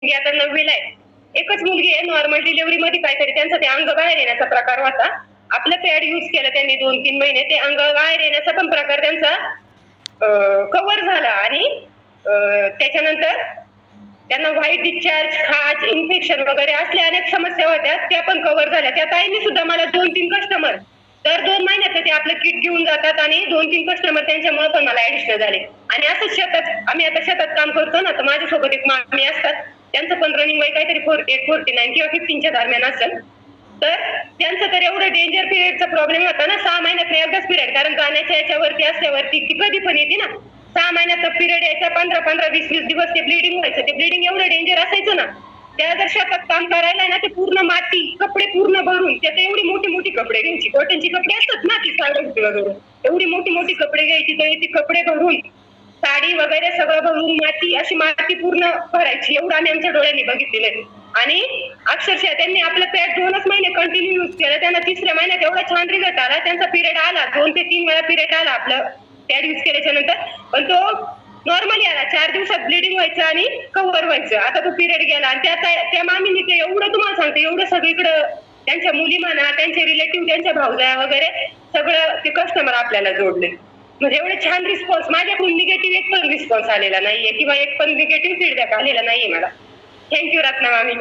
मुलगी आता 9वीला आहे. एकच मुलगी आहे. नॉर्मल डिलिव्हरीमध्ये काहीतरी त्यांचा ते अंग बाहेर येण्याचा प्रकार होता. आपलं पॅड यूज केलं त्यांनी 2-3 महिने. ते अंग बाहेर येण्याचा पण प्रकार त्यांचा कव्हर झाला आणि त्याच्यानंतर त्यांना व्हाईट डिस्चार्ज, खाज, इन्फेक्शन वगैरे असल्या अनेक समस्या होत्या. त्या पण कव्हर झाल्या. त्या ताईंनी सुद्धा मला 2-3 कस्टमर दर 2 महिन्याचं ते आपलं किट घेऊन जातात आणि 2-3 कस्टमर त्यांच्यामुळे पण मला ऍडिशनल झाले. आणि असंच शेतात आम्ही आता शेतात काम करतो ना, तर माझ्यासोबत एक मामी असतात. त्यांचं पण रनिंग वय काहीतरी 48, 49 किंवा 50च्या दरम्यान असेल. तर त्यांचं तर एवढं डेंजर पिरियडचा प्रॉब्लेम होता ना, 6 महिन्यात एकदाच पिरियड, कारण जाण्याच्या याच्यावरती असल्यावरती ती कधी पण येते ना. 6 महिन्याचा पिरियड यायचा, 15-15, 20-20 दिवस ते ब्लिडिंग व्हायचं. ते ब्लिडिंग एवढं डेंजर असायचं ना, त्या जर शेतात काम करायला ना, ते पूर्ण माती, कपडे पूर्ण भरून, त्यात एवढी मोठी मोठी कपडे घ्यायची. कॉटनची कपडे असतात ना, ती साडी वगैरे, एवढी मोठी मोठी कपडे घ्यायची. तर ती कपडे भरून, साडी वगैरे सगळं भरून माती, अशी माती पूर्ण भरायची. एवढं आम्ही आमच्या डोळ्यांनी बघितलेलं. आणि अक्षरशः त्यांनी आपलं पॅड 2च महिने कंटिन्यू यूज केलं. त्यांना 3ऱ्या महिन्यात एवढा छान रिझल्ट आला. त्यांचा पिरियड आला, 2 ते 3 वेळा पिरियड आला आपलं पॅड यूज केल्याच्या नंतर. पण तो नॉर्मली आला. 4 दिवसात ब्लिडिंग व्हायचं आणि कव्हर व्हायचं. आता तो पिरियड गेला आणि त्या मामीने ते एवढं तुम्हाला सांगते, एवढं सगळीकडं त्यांच्या मुली म्हणा, त्यांचे रिलेटिव्ह, त्यांच्या भावजाया वगैरे सगळं ते कस्टमर आपल्याला जोडले. म्हणजे एवढे छान रिस्पॉन्स, माझ्याकडून निगेटिव्ह एक पण रिस्पॉन्स आलेला नाहीये किंवा एक पण निगेटिव्ह फीडबॅक आलेला नाहीये मला. थँक्यू रत्ना मामी.